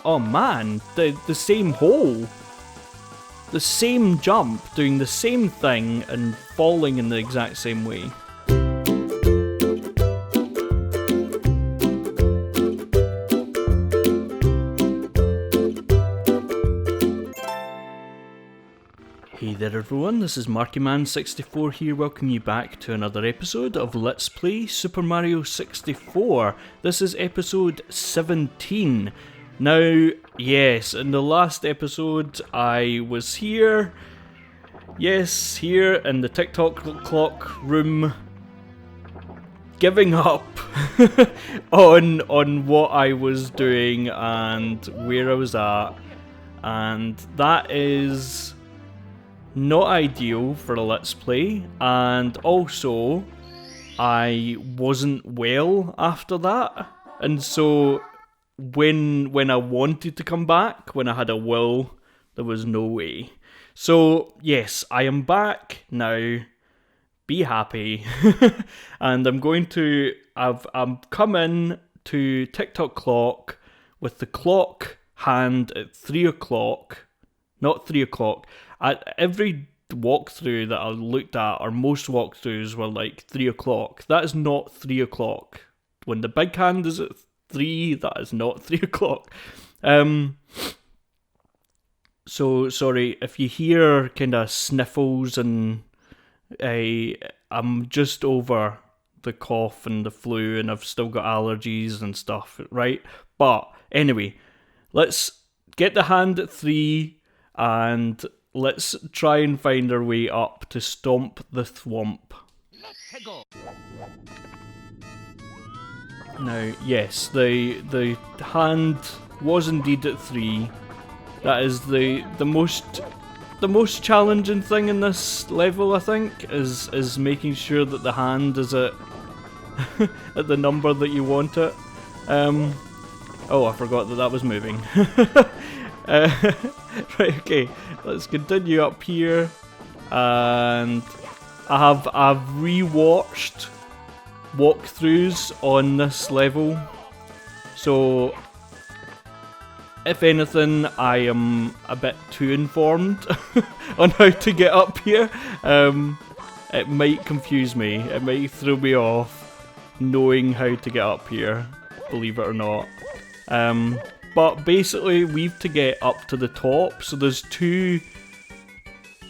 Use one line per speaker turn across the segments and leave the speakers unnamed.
oh man, the same hole. The same jump, doing the same thing and falling in the exact same way. Hey there everyone, this is MarkyMan64 here, welcoming you back to another episode of Let's Play Super Mario 64. This is episode 17. Now, yes, in the last episode I was here, yes, here in the Tock Clock room, giving up on what I was doing and where I was at, and that is not ideal for a Let's Play, and also I wasn't well after that, and so when I wanted to come back, when I had a will, there was no way. So yes, I am back now, be happy, and I'm going to, I'm coming to Tock Clock with the clock hand at 3 o'clock, not 3 o'clock. At every walkthrough that I looked at, or most walkthroughs were like 3 o'clock. That is not 3 o'clock. When the big hand is at 3, that is not 3 o'clock. So, sorry, if you hear kind of sniffles and I'm just over the cough and the flu and I've still got allergies and stuff, right? But anyway, let's get the hand at 3 and let's try and find our way up to stomp the thwomp. Now, yes, the hand was indeed at 3. That is the most challenging thing in this level, I think, is making sure that the hand is at at the number that you want it. Oh, I forgot that was moving. Right, okay, let's continue up here, and I've rewatched walkthroughs on this level, so if anything, I am a bit too informed on how to get up here. It might confuse me, it might throw me off knowing how to get up here, believe it or not. But basically, we've to get up to the top, so there's two,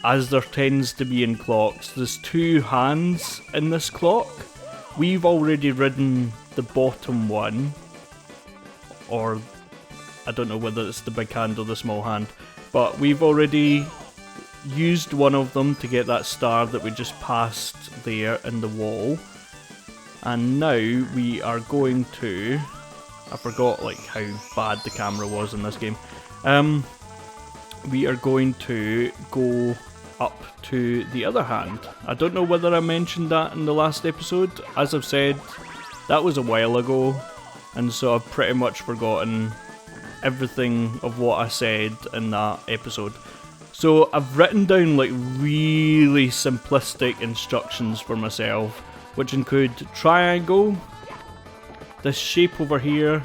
as there tends to be in clocks, there's two hands in this clock. We've already ridden the bottom one, or I don't know whether it's the big hand or the small hand, but we've already used one of them to get that star that we just passed there in the wall. And now we are going to, I forgot like how bad the camera was in this game. We are going to go up to the other hand. I don't know whether I mentioned that in the last episode. As I've said, that was a while ago, and so I've pretty much forgotten everything of what I said in that episode. So I've written down like really simplistic instructions for myself, which include triangle, this shape over here,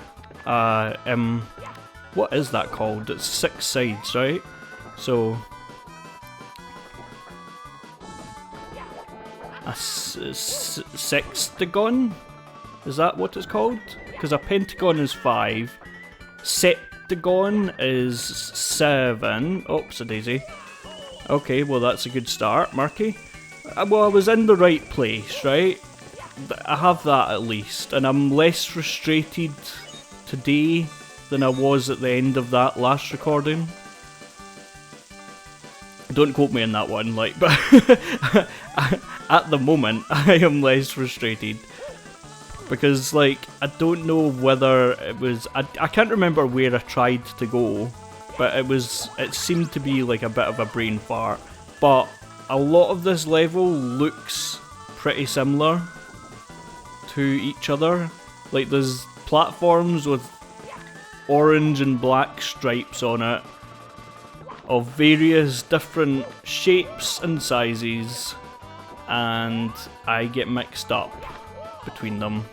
what is that called? It's 6 sides, right? So, a sextagon? Is that what it's called? Because a pentagon is 5, septagon is 7, oops a daisy. Okay, well that's a good start, Marky. Well, I was in the right place, right? I have that at least, and I'm less frustrated today than I was at the end of that last recording. Don't quote me on that one, like, but at the moment I am less frustrated because, like, I don't know whether it was, I can't remember where I tried to go, but it seemed to be like a bit of a brain fart. But a lot of this level looks pretty similar to each other. Like, there's platforms with orange and black stripes on it of various different shapes and sizes, and I get mixed up between them.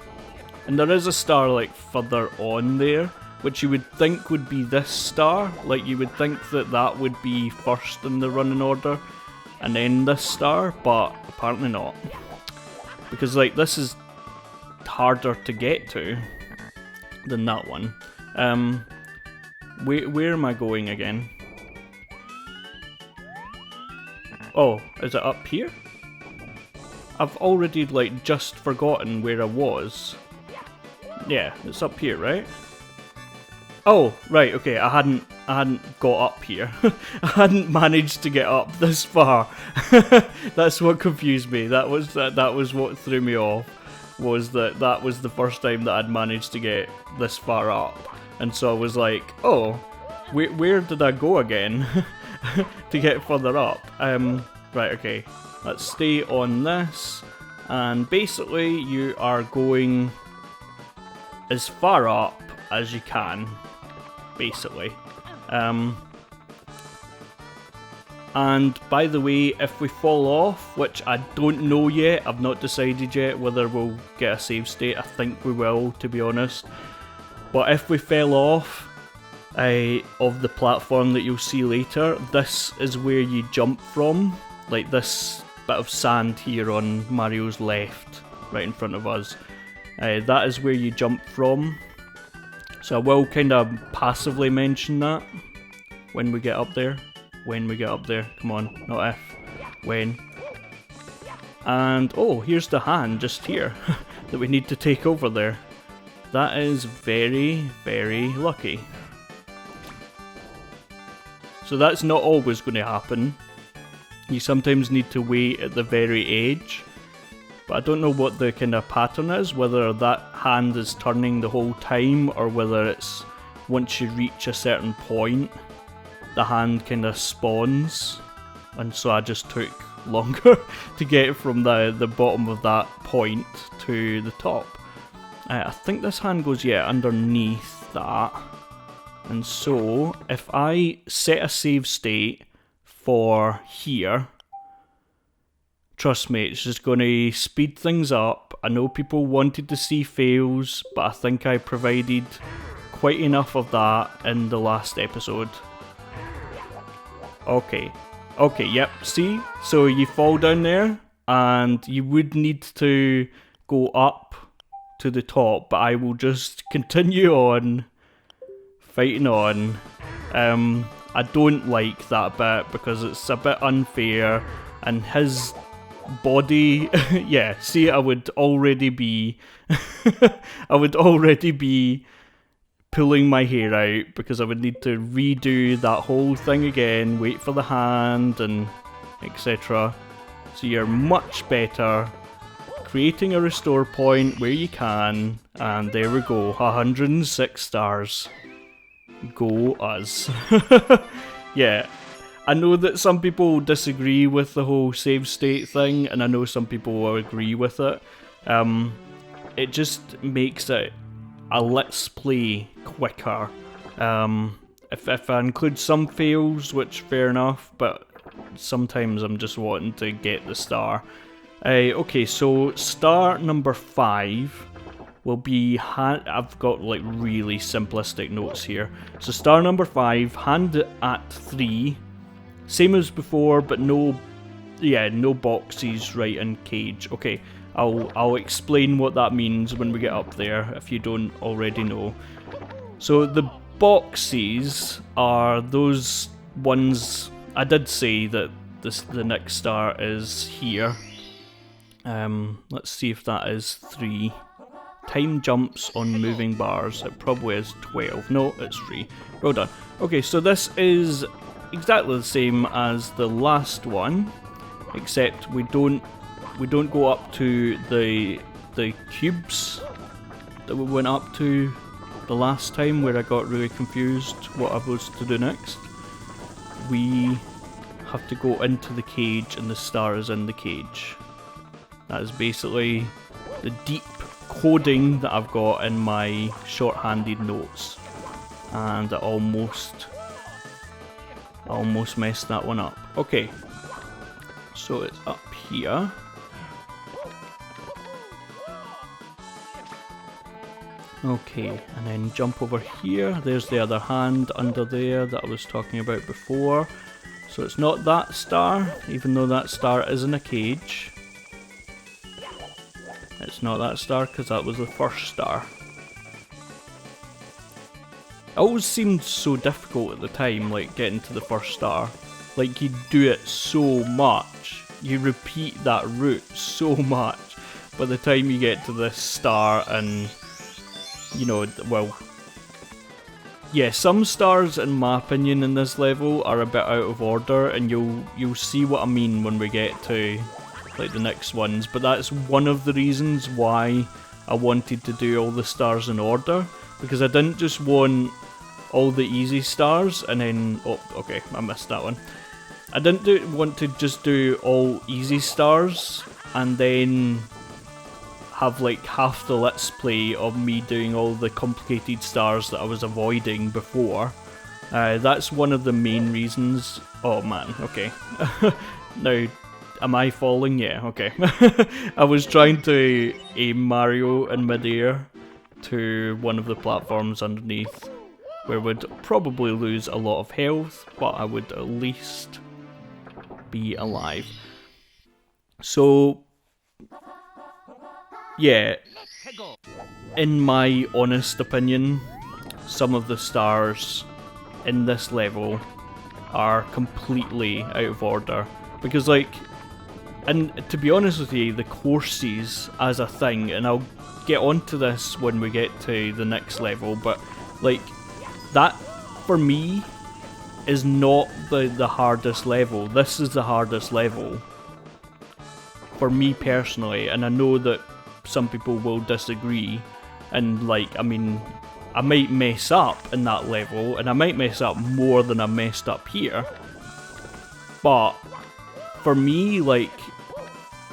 And there is a star like further on there, which you would think would be this star. Like, you would think that that would be first in the running order, and then this star, but apparently not. Because, like, this is harder to get to than that one. Where am I going again? Oh, is it up here? I've already, like, just forgotten where I was. Yeah, it's up here, right? Oh, right, okay, I hadn't got up here. I hadn't managed to get up this far. That's what confused me. That was what threw me off. Was that was the first time that I'd managed to get this far up. And so I was like, oh, where did I go again to get further up? Right, okay, let's stay on this. And basically you are going as far up as you can, basically. And by the way, if we fall off, which I don't know yet, I've not decided yet whether we'll get a save state. I think we will, to be honest. But if we fell off of the platform that you'll see later, this is where you jump from. Like this bit of sand here on Mario's left, right in front of us. That is where you jump from. So I will kind of passively mention that when we get up there. When we get up there. Come on, not if. When. And, oh, here's the hand just here that we need to take over there. That is very, very lucky. So that's not always going to happen. You sometimes need to wait at the very edge. But I don't know what the kind of pattern is, whether that hand is turning the whole time or whether it's once you reach a certain point, the hand kind of spawns. And so I just took longer to get from the bottom of that point to the top. I think this hand goes, yeah, underneath that. And so if I set a save state for here, trust me, it's just going to speed things up. I know people wanted to see fails, but I think I provided quite enough of that in the last episode. Okay, yep, see? So you fall down there, and you would need to go up to the top, but I will just continue on, fighting on. I don't like that bit, because it's a bit unfair, and his body, yeah, see, I would already be pulling my hair out, because I would need to redo that whole thing again, wait for the hand, and etc. So you're much better creating a restore point where you can, and there we go, 106 stars. Go us. Yeah. I know that some people disagree with the whole save state thing, and I know some people will agree with it. It just makes it a let's play quicker. If I include some fails, which fair enough, but sometimes I'm just wanting to get the star. Okay, so star number 5 will be I've got like really simplistic notes here. So star number 5, hand at 3. Same as before, but no boxes right in cage. Okay, I'll explain what that means when we get up there, if you don't already know. So the boxes are those ones. I did say that the next star is here. Let's see if that is 3. Time jumps on moving bars. It probably is 12. No, it's 3. Well done. Okay, so this is exactly the same as the last one, except we don't go up to the cubes that we went up to the last time, where I got really confused what I was to do next. We have to go into the cage, and the star is in the cage. That is basically the deep coding that I've got in my shorthanded notes, and I almost messed that one up. Okay, so it's up here. Okay, and then jump over here. There's the other hand under there that I was talking about before. So it's not that star, even though that star is in a cage. It's not that star because that was the first star. It always seemed so difficult at the time, like getting to the first star. Like you do it so much, you repeat that route so much. By the time you get to this star and, you know, well, yeah, some stars in my opinion in this level are a bit out of order, and you'll see what I mean when we get to like the next ones, but that's one of the reasons why I wanted to do all the stars in order, because I didn't just want all the easy stars and then, oh okay, I missed that one. I didn't want to just do all easy stars and then have like half the let's play of me doing all the complicated stars that I was avoiding before. That's one of the main reasons. Oh man, okay. Now, am I falling? Yeah, okay. I was trying to aim Mario in midair to one of the platforms underneath, where we'd probably lose a lot of health, but I would at least be alive. So, yeah, in my honest opinion, some of the stars in this level are completely out of order. Because like, and to be honest with you, the courses as a thing, and I'll get onto this when we get to the next level, but like, that for me is not the hardest level. This is the hardest level for me personally, and I know that some people will disagree, and like, I mean, I might mess up in that level, and I might mess up more than I messed up here, but for me, like,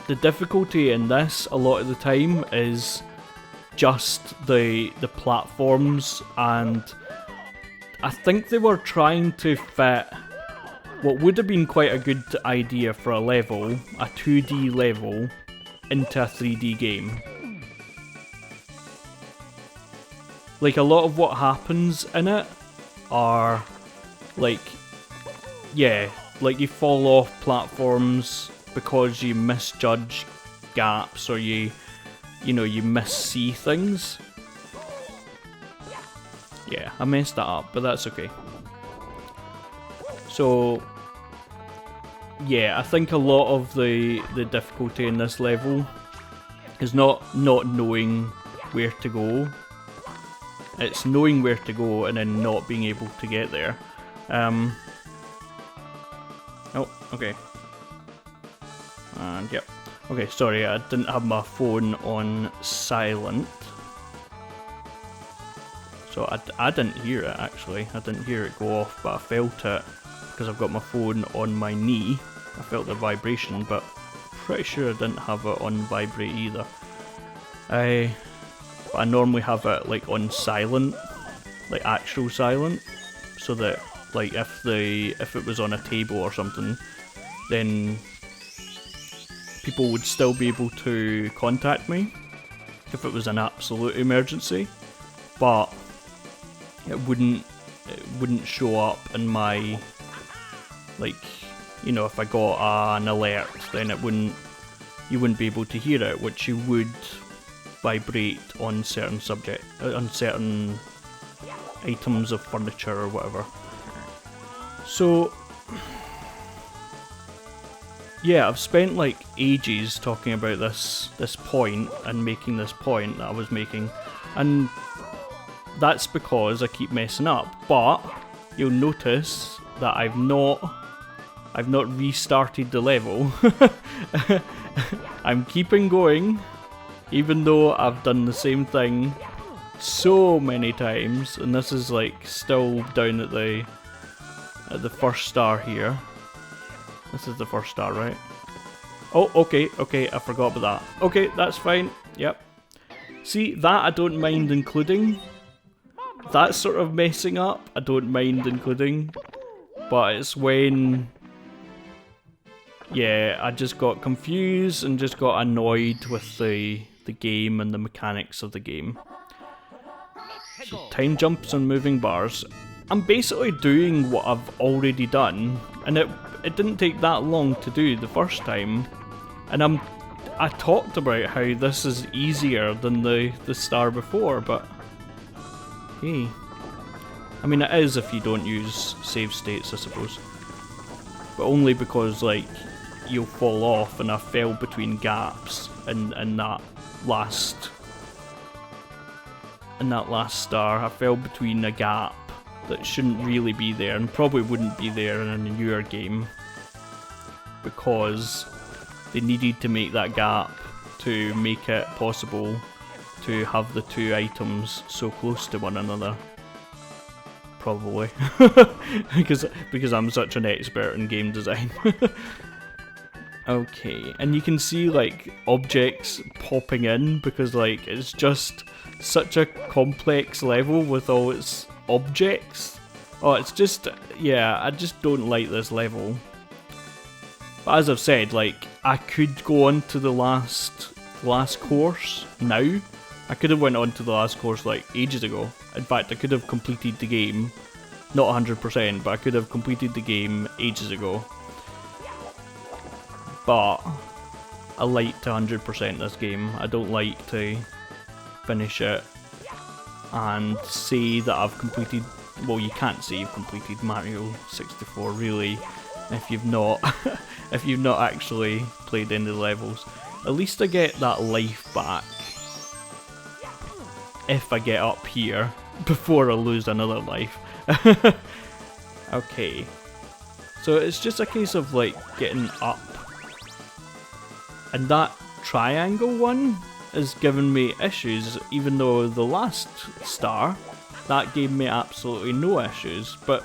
the difficulty in this a lot of the time is just the platforms, and I think they were trying to fit what would have been quite a good idea for a level, a 2D level, into a 3D game. Like, a lot of what happens in it are, like, yeah, like you fall off platforms because you misjudge gaps, or you know, you missee things. Yeah, I messed that up, but that's okay. So, yeah, I think a lot of the difficulty in this level is not knowing where to go. It's knowing where to go and then not being able to get there. Oh, okay. And yep. Okay, sorry, I didn't have my phone on silent. So I didn't hear it actually. I didn't hear it go off, but I felt it because I've got my phone on my knee. I felt the vibration, but pretty sure I didn't have it on vibrate either. But I normally have it like on silent, like actual silent, so that like if it was on a table or something, then people would still be able to contact me if it was an absolute emergency, but it wouldn't show up in my, like, you know, if I got an alert, then you wouldn't be able to hear it, which you would vibrate on certain on certain items of furniture or whatever. So yeah, I've spent like ages talking about this point and making this point that I was making, and that's because I keep messing up. But you'll notice that I've not restarted the level. I'm keeping going, even though I've done the same thing so many times, and this is like still down at the first star here. This is the first star, right? Oh, okay, I forgot about that. Okay, that's fine, yep. See, that I don't mind including. That sort of messing up, I don't mind including. But it's when, yeah, I just got confused and just got annoyed with the game and the mechanics of the game. time jumps and moving bars. I'm basically doing what I've already done, and it didn't take that long to do the first time. And I talked about how this is easier than the star before, but hey. I mean, it is if you don't use save states, I suppose. But only because, like, you'll fall off, and I fell between gaps in that last star. I fell between a gap that shouldn't really be there, and probably wouldn't be there in a newer game, because they needed to make that gap to make it possible to have the two items so close to one another. Probably. because I'm such an expert in game design. Okay, and you can see like objects popping in because like it's just such a complex level with all its objects. Oh, it's just, yeah, I just don't like this level. But as I've said, like, I could go on to the last course now. I could have went on to the last course like ages ago. In fact, I could have completed the game, not 100%, but I could have completed the game ages ago. But I like to 100% this game. I don't like to finish it and say that I've completed, well, you can't say you've completed Mario 64 really if you've not if you've not actually played any of the levels. At least I get that life back if I get up here before I lose another life. Okay, so it's just a case of like getting up, and that triangle one is giving me issues, even though the last star, that gave me absolutely no issues. But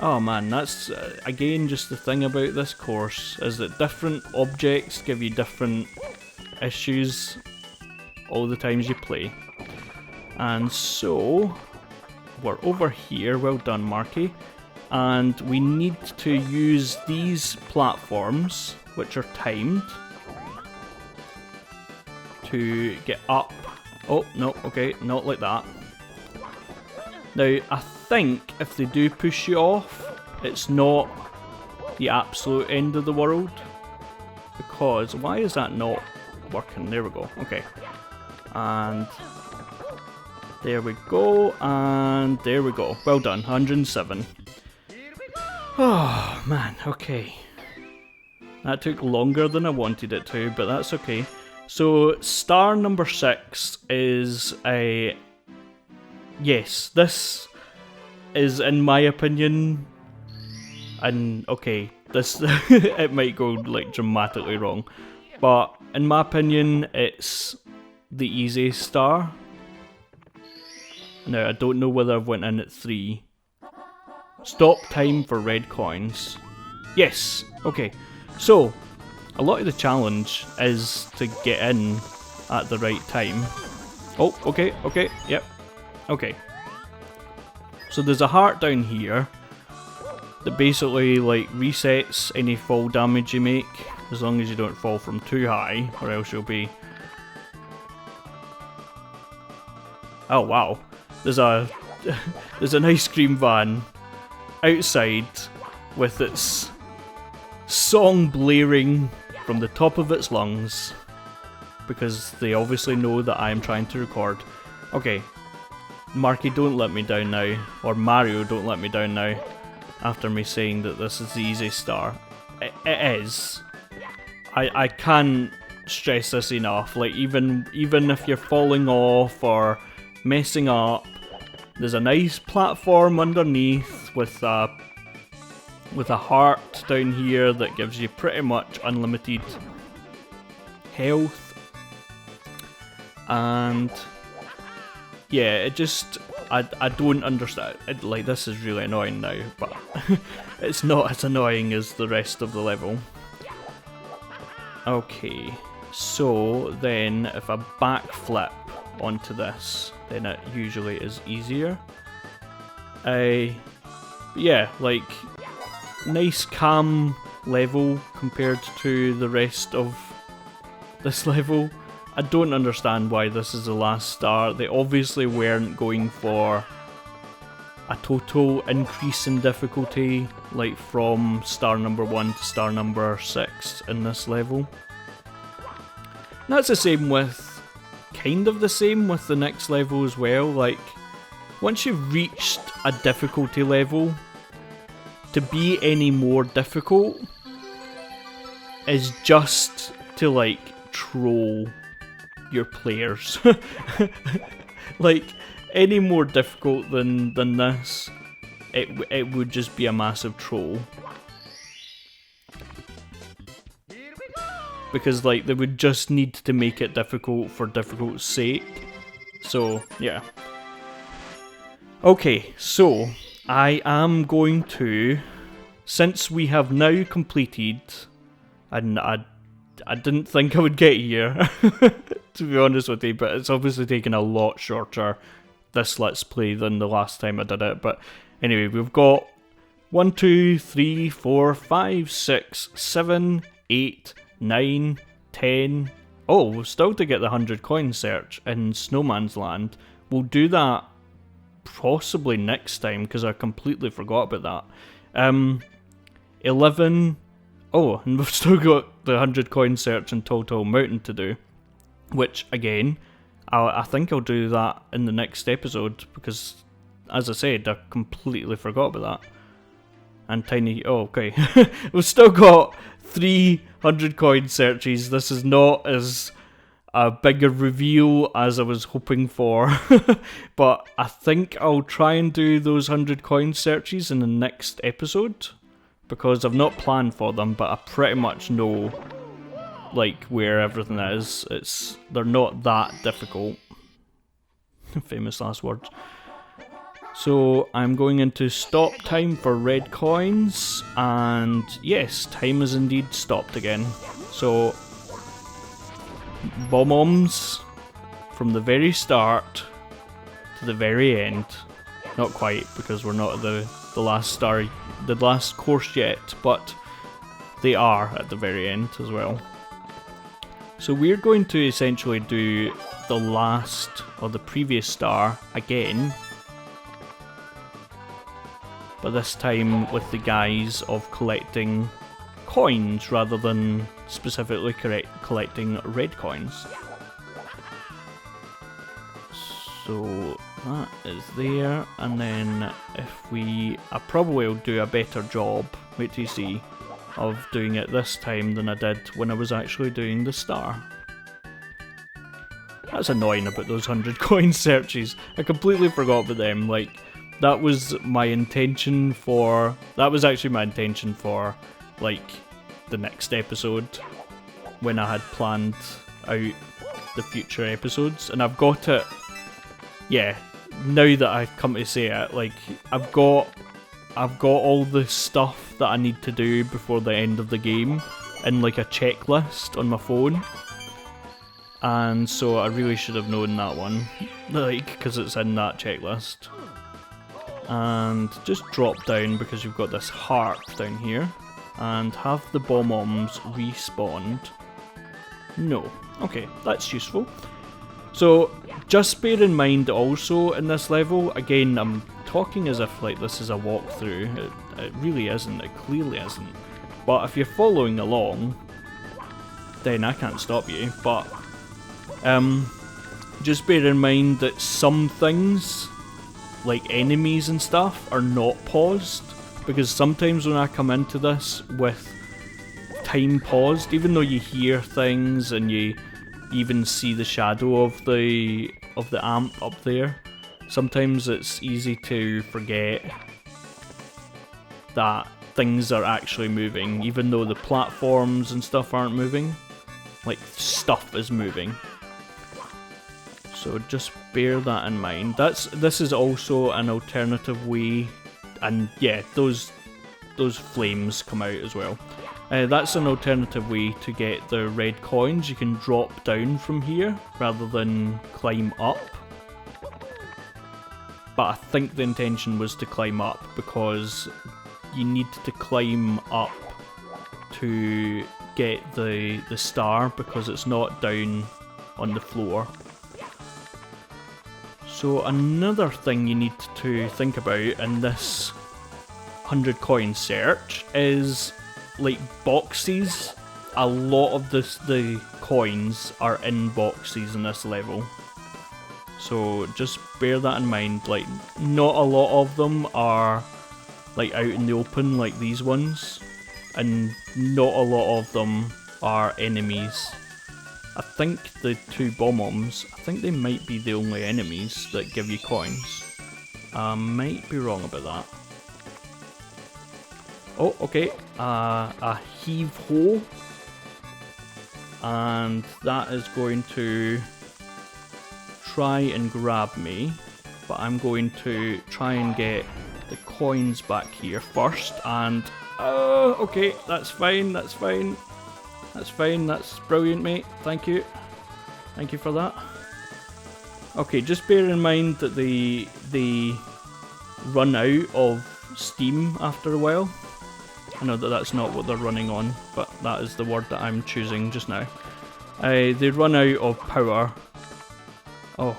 oh man, that's again just the thing about this course, is that different objects give you different issues all the times you play. And so we're over here, well done Marky, and we need to use these platforms which are timed to get up. Oh no, okay, not like that. Now I think if they do push you off, it's not the absolute end of the world, because why is that not working? There we go, okay, and there we go, and there we go. Well done, 107. Oh man, okay. That took longer than I wanted it to, but that's okay. So star number 6 is a... Yes, this is, in my opinion, and okay, this it might go like dramatically wrong, but in my opinion, it's the easiest star. Now, I don't know whether I've went in at 3. Stop time for red coins. Yes! Okay, so, a lot of the challenge is to get in at the right time. Oh, okay, yep. Okay. So there's a heart down here that basically, like, resets any fall damage you make, as long as you don't fall from too high, or else you'll be... Oh, wow. There's an ice cream van outside with its song blaring from the top of its lungs, because they obviously know that I am trying to record. Okay, Marky, don't let me down now, or Mario, don't let me down now, after me saying that this is the easiest star. It is. I can't stress this enough. Like, even if you're falling off or messing up, there's a nice platform underneath with a heart down here that gives you pretty much unlimited health. And yeah, it just, I don't understand it. Like, this is really annoying now, but it's not as annoying as the rest of the level. Okay, so then if I backflip onto this, then it usually is easier. Yeah, like, nice calm level compared to the rest of this level. I don't understand why this is the last star. They obviously weren't going for a total increase in difficulty, like from star number 1 to star number 6 in this level. And that's the same with, kind of the same with the next level as well. Like, once you've reached a difficulty level, to be any more difficult is just to, like, troll your players. Like, any more difficult than this, it would just be a massive troll. Because, like, they would just need to make it difficult for difficult's sake. So, yeah. Okay, so I am going to, since we have now completed, and I didn't think I would get here, to be honest with you, but it's obviously taken a lot shorter, this Let's Play, than the last time I did it. But anyway, we've got 1, 2, 3, 4, 5, 6, 7, 8, 9, 10. Oh, we're still to get the 100 coin search in Snowman's Land. We'll do that possibly next time, because I completely forgot about that. 11. Oh, and we've still got the 100 coin search in Total Mountain to do, which, again, I think I'll do that in the next episode, because, as I said, I completely forgot about that. And Tiny... Oh, okay. We've still got 300 coin searches. This is not as a bigger reveal as I was hoping for. But I think I'll try and do those 100 coin searches in the next episode, because I've not planned for them, but I pretty much know, like, where everything is. They're not that difficult. Famous last words. So I'm going into stop time for red coins, and yes, time is indeed stopped again. So Bob-ombs from the very start to the very end. Not quite, because we're not at the last star, the last course yet, but they are at the very end as well. So we're going to essentially do the last, or the previous star again, but this time with the guise of collecting coins rather than specifically collecting red coins. So that is there, and then I probably will do a better job, wait till you see, of doing it this time than I did when I was actually doing the star. That's annoying about those 100 coin searches. I completely forgot about them. Like, that was my intention for... That was actually my intention for, like, the next episode, when I had planned out the future episodes. And I've got it... Yeah, now that I come to say it, like, I've got all the stuff that I need to do before the end of the game in, like, a checklist on my phone. And so I really should have known that one, like, because it's in that checklist. And just drop down, because you've got this heart down here, and have the Bob-ombs respawned. No. Okay, that's useful. So, just bear in mind also in this level, again, I'm talking as if like this is a walkthrough. It really isn't, it clearly isn't. But if you're following along, then I can't stop you, but just bear in mind that some things, like enemies and stuff, are not paused, because sometimes when I come into this with time paused, even though you hear things and you even see the shadow of the amp up there, sometimes it's easy to forget that things are actually moving, even though the platforms and stuff aren't moving. Like, stuff is moving. So just bear that in mind. This is also an alternative way, and yeah, those flames come out as well. That's an alternative way to get the red coins. You can drop down from here rather than climb up. But I think the intention was to climb up, because you need to climb up to get the star, because it's not down on the floor. So another thing you need to think about in this 100 coin search is like boxes. A lot of the coins are in boxes in this level. So just bear that in mind, like not a lot of them are like out in the open like these ones, and not a lot of them are enemies. I think the two bomb-oms, I think they might be the only enemies that give you coins. I might be wrong about that. Oh, okay, a heave-ho, and that is going to try and grab me, but I'm going to try and get the coins back here first, and okay, that's fine, that's fine. That's fine, that's brilliant, mate. Thank you. Thank you for that. Okay, just bear in mind that they run out of steam after a while. I know that that's not what they're running on, but that is the word that I'm choosing just now. They run out of power. Oh,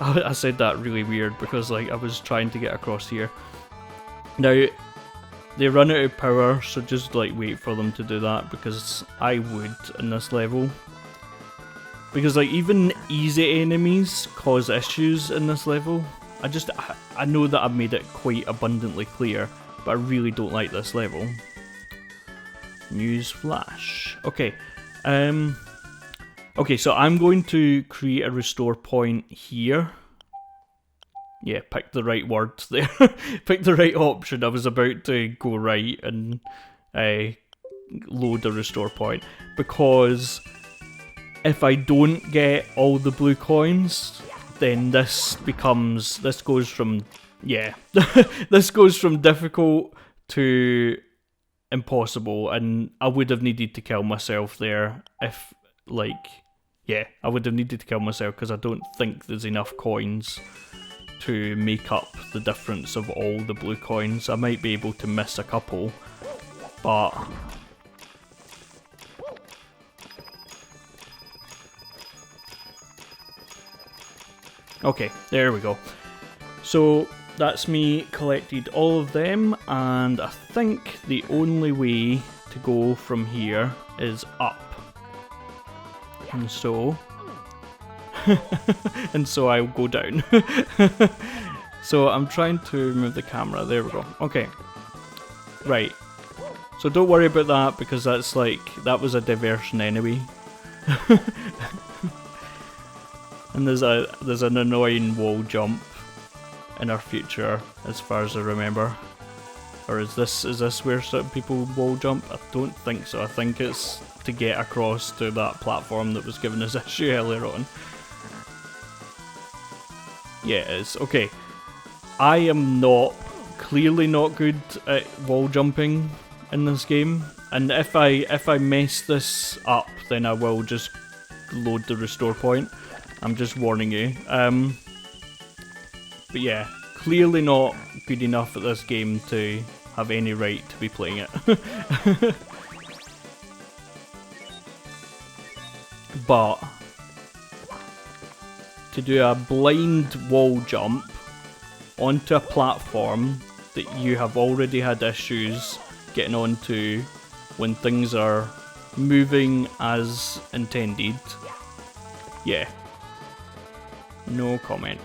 I said that really weird because like I was trying to get across here. Now, they run out of power, so just like wait for them to do that, because I would in this level. Because like even easy enemies cause issues in this level. I know that I've made it quite abundantly clear, but I really don't like this level. News flash. Okay. Okay, so I'm going to create a restore point here. Yeah, pick the right words there. Pick the right option. I was about to go right and load a restore point. Because if I don't get all the blue coins, then this goes from, yeah. This goes from difficult to impossible. And I would have needed to kill myself there if, like, yeah, I would have needed to kill myself because I don't think there's enough coins to make up the difference of all the blue coins. I might be able to miss a couple, but okay, there we go. So that's me collected all of them, and I think the only way to go from here is up. And so and so I'll go down. So I'm trying to move the camera. There we go. Okay. Right. So don't worry about that because that's like, that was a diversion anyway. And there's an annoying wall jump in our future as far as I remember. Or is this where some people wall jump? I don't think so. I think it's to get across to that platform that was giving us issue earlier on. Yeah, it is. Okay. I am clearly not good at wall jumping in this game. And if I mess this up, then I will just load the restore point. I'm just warning you. But yeah, clearly not good enough at this game to have any right to be playing it. But to do a blind wall jump onto a platform that you have already had issues getting onto when things are moving as intended, yeah, no comment.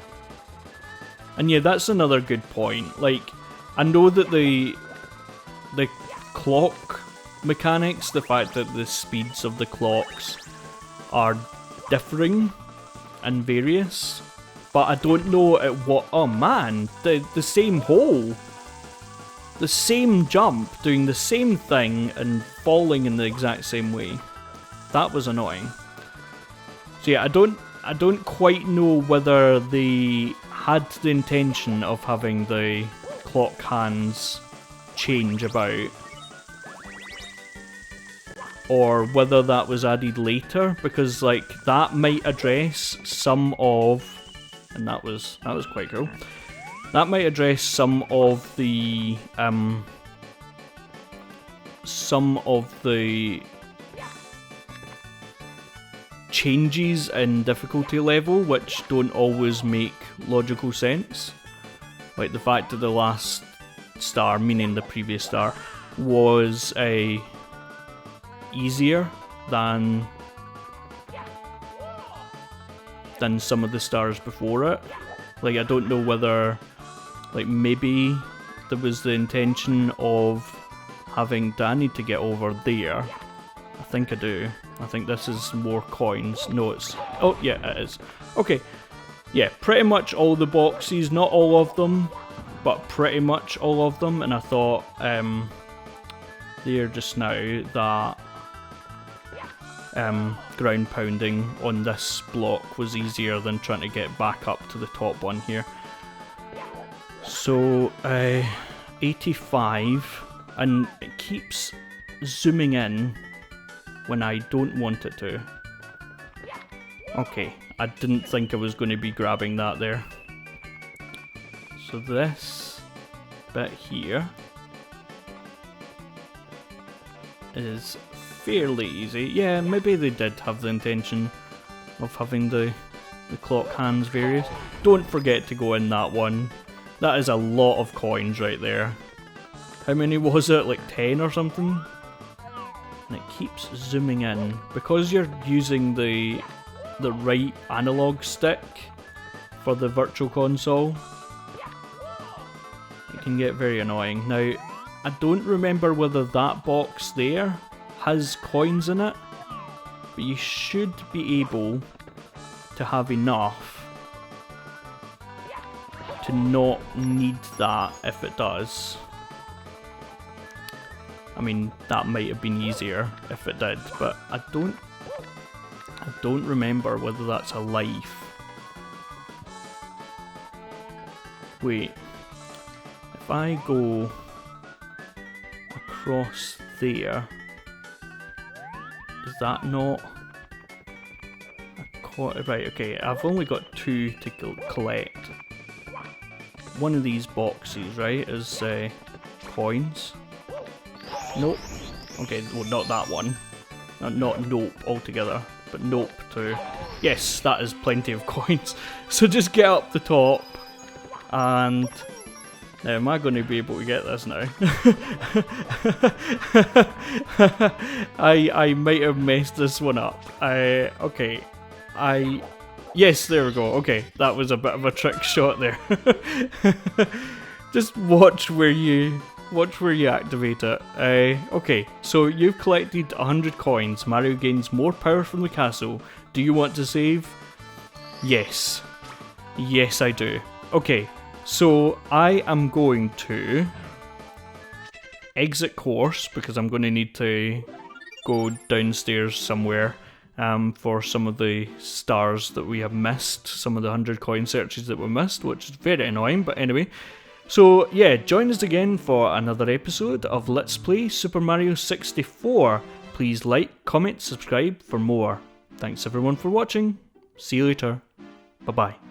And yeah, that's another good point. Like, I know that the clock mechanics, the fact that the speeds of the clocks are differing and various, but I don't know at what. Oh man, the same hole, the same jump, doing the same thing and falling in the exact same way. That was annoying. So yeah, I don't quite know whether they had the intention of having the clock hands change about, or whether that was added later, because like that might address some of, and that was quite cool. That might address some of the changes in difficulty level which don't always make logical sense. Like the fact that the last star, meaning the previous star, was easier than some of the stars before it. Like I don't know whether, like maybe there was the intention of having Danny to get over there. I think I do. I think this is more coins. No, it's... Oh, yeah, it is. Okay. Yeah, pretty much all the boxes. Not all of them, but pretty much all of them. And I thought, there just now that ground pounding on this block was easier than trying to get back up to the top one here. So, 85, and it keeps zooming in when I don't want it to. Okay, I didn't think I was going to be grabbing that there. So this bit here is fairly easy. Yeah, maybe they did have the intention of having the clock hands various. Don't forget to go in that one. That is a lot of coins right there. How many was it? Like 10 or something? And it keeps zooming in. Because you're using the right analog stick for the virtual console, it can get very annoying. Now, I don't remember whether that box there has coins in it, but you should be able to have enough to not need that if it does. I mean, that might have been easier if it did, but I don't remember whether that's a life. Wait, if I go across there, is that not a right, okay, I've only got 2 to collect. One of these boxes, right, is coins. Nope. Okay, well, not that one. Not nope altogether, but nope too. Yes, that is plenty of coins. So just get up the top, and now am I going to be able to get this now? I might have messed this one up. Okay. Yes, there we go. Okay, that was a bit of a trick shot there. Just watch where you activate it. Okay, so you've collected 100 coins. Mario gains more power from the castle. Do you want to save? Yes. Yes, I do. Okay, so I am going to exit course because I'm going to need to go downstairs somewhere for some of the stars that we have missed, some of the 100 coin searches that we missed, which is very annoying, but anyway. So yeah, join us again for another episode of Let's Play Super Mario 64. Please like, comment, subscribe for more. Thanks everyone for watching. See you later. Bye bye.